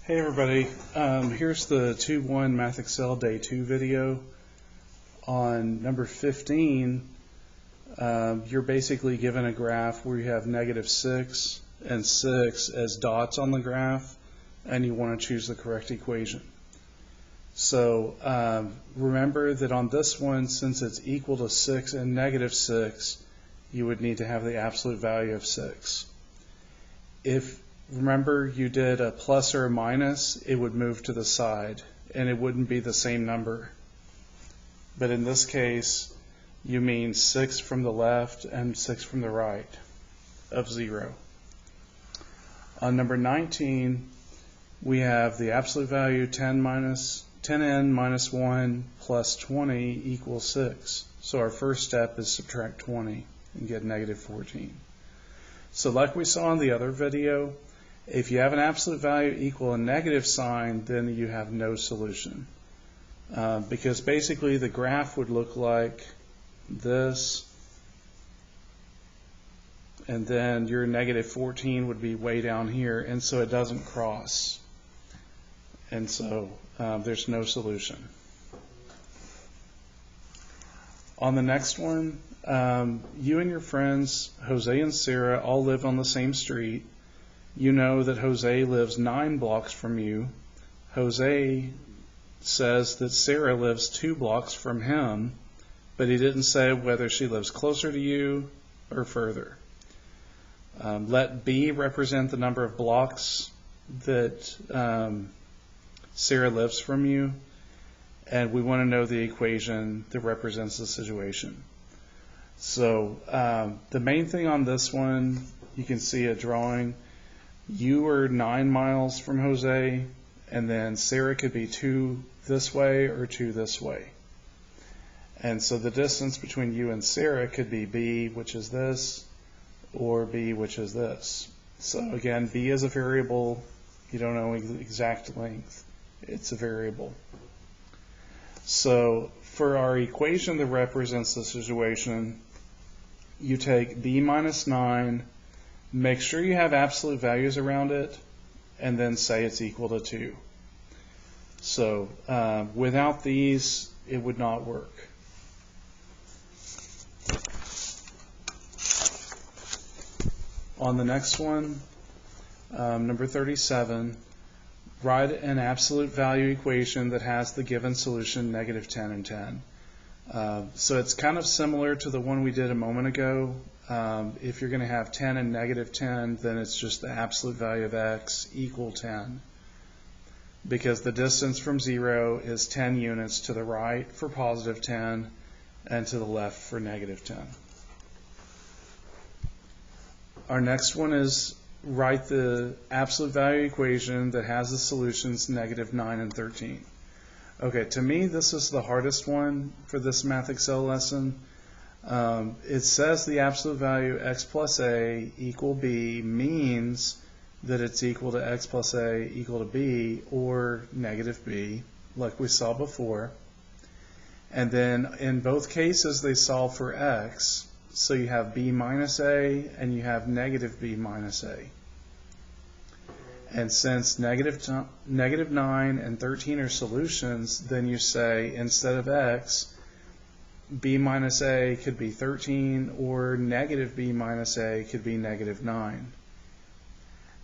Hey everybody, here's the 2-1 Math Excel Day 2 video. On number 15, you're basically given a graph where you have -6 and 6 as dots on the graph, and you want to choose the correct equation. So remember that on this one, since it's equal to 6 and -6, you would need to have the absolute value of 6. If remember you did a plus or a minus, it would move to the side and it wouldn't be the same number. But in this case, you mean 6 from the left and 6 from the right of 0. On number 19, we have the absolute value 10n minus 1 plus 20 equals 6. So our first step is subtract 20 and get -14. So like we saw in the other video, if you have an absolute value equal a negative sign, then you have no solution. Because basically the graph would look like this, and then your -14 would be way down here, and so it doesn't cross. And so there's no solution. On the next one, you and your friends, Jose and Sarah, all live on the same street. You know that Jose lives 9 blocks from you. Jose says that Sarah lives 2 blocks from him, but he didn't say whether she lives closer to you or further. Let B represent the number of blocks that Sarah lives from you, and we want to know the equation that represents the situation. So the main thing on this one, you can see a drawing. You are 9 miles from Jose, and then Sarah could be 2 this way or 2 this way. And so the distance between you and Sarah could be B, which is this, or B, which is this. So again, B is a variable. You don't know the exact length. It's a variable. So for our equation that represents the situation, you take B minus 9, make sure you have absolute values around it, and then say it's equal to 2. So without these, it would not work. On the next one, number 37, write an absolute value equation that has the given solution -10 and 10. So it's kind of similar to the one we did a moment ago. If you're going to have 10 and -10, then it's just the absolute value of x equal 10. Because the distance from 0 is 10 units to the right for positive 10 and to the left for -10. Our next one is write the absolute value equation that has the solutions -9 and 13. Okay, to me this is the hardest one for this Math Excel lesson. It says the absolute value x plus a equal b means that it's equal to x plus a equal to b or -b, like we saw before. And then in both cases they solve for x, so you have b minus a and you have -b minus a. And since -9 and 13 are solutions, then you say instead of x, b minus a could be 13, or -b minus a could be -9.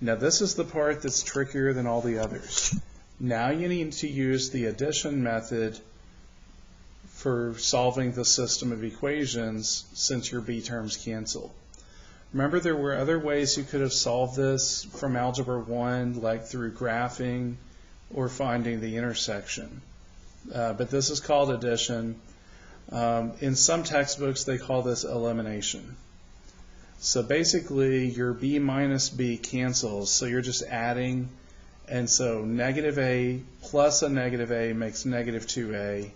Now this is the part that's trickier than all the others. Now you need to use the addition method for solving the system of equations, since your b terms cancel. Remember, there were other ways you could have solved this from Algebra 1, like through graphing or finding the intersection. But this is called addition. In some textbooks they call this elimination. So basically your b minus b cancels, so you're just adding, and so -a plus a -a makes -2a,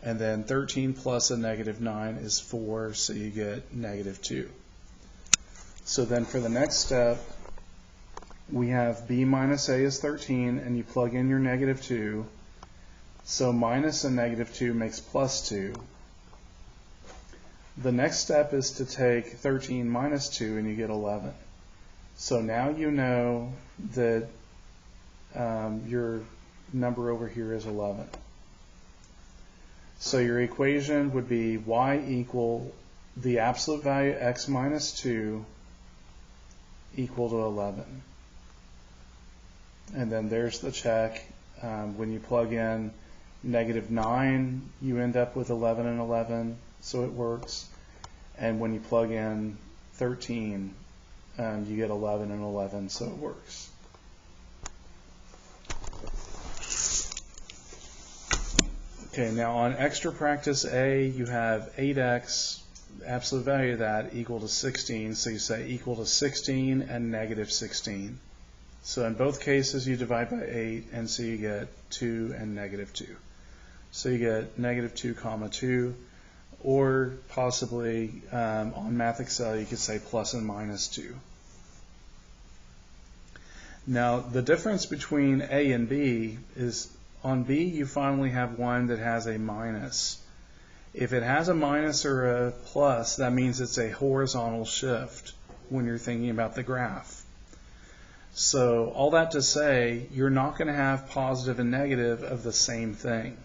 and then 13 plus a -9 is 4, so you get -2. So then for the next step, we have b minus a is 13, and you plug in your -2. So minus a -2 makes +2. The next step is to take 13 minus 2, and you get 11. So now you know that your number over here is 11. So your equation would be y equal the absolute value x minus 2 equal to 11. And then there's the check. When you plug in -9, you end up with 11 and 11, so it works. And when you plug in 13, you get 11 and 11, so it works. Okay, now on extra practice A, you have 8x, absolute value of that, equal to 16. So you say equal to 16 and -16. So in both cases, you divide by 8, and so you get 2 and -2. So you get -2 comma 2, or possibly on Math Excel, you could say plus and minus 2. Now, the difference between A and B is on B, you finally have one that has a minus. If it has a minus or a plus, that means it's a horizontal shift when you're thinking about the graph. So all that to say, you're not going to have positive and negative of the same thing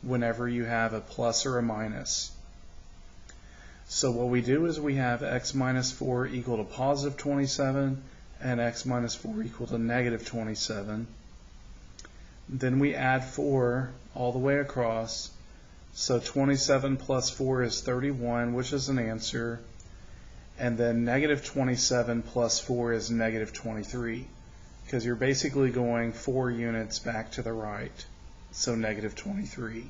whenever you have a plus or a minus. So what we do is we have x minus 4 equal to positive 27 and x minus 4 equal to negative 27. Then we add 4 all the way across. So 27 plus 4 is 31, which is an answer. And then negative 27 plus 4 is negative 23, because you're basically going 4 units back to the right, so negative 23.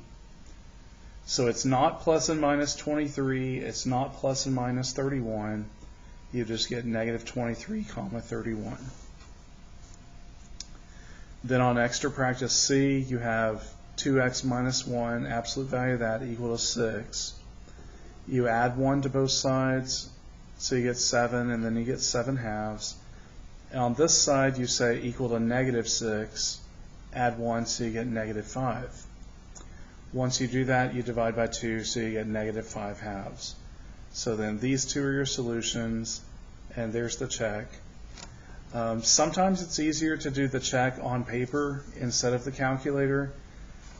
So it's not plus and minus 23, it's not plus and minus 31, you just get negative 23 comma 31. Then on extra practice C, you have 2x minus 1, absolute value of that equal to 6. You add 1 to both sides, so you get 7, and then you get 7 halves. And on this side, you say equal to negative 6, add 1, so you get negative 5. Once you do that, you divide by 2, so you get negative 5 halves. So then these two are your solutions, and there's the check. Sometimes it's easier to do the check on paper instead of the calculator.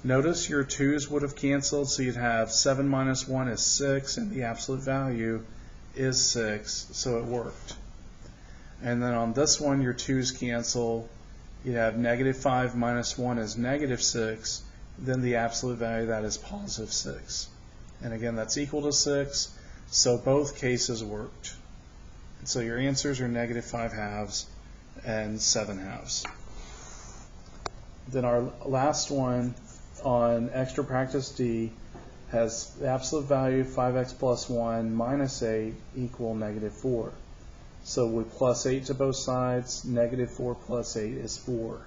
Notice your 2's would have canceled, so you'd have 7 minus 1 is 6, and the absolute value is 6, so it worked. And then on this one, your 2's cancel. You have negative 5 minus 1 is negative 6, then the absolute value of that is positive 6. And again, that's equal to 6, so both cases worked. And so your answers are negative 5 halves and 7 halves. Then our last one on extra practice D has the absolute value 5x plus 1 minus 8 equal negative 4. So we plus 8 to both sides, negative 4 plus 8 is 4.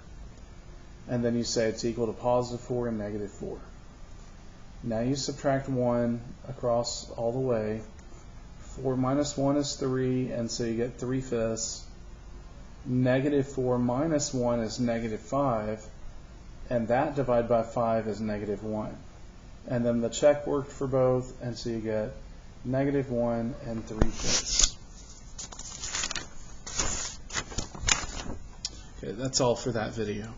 And then you say it's equal to positive 4 and negative 4. Now you subtract 1 across all the way. 4 minus 1 is 3, and so you get 3/5. Negative 4 minus 1 is negative 5, and that divided by 5 is negative 1. And then the check worked for both, and so you get negative 1 and 3/5. Okay, that's all for that video.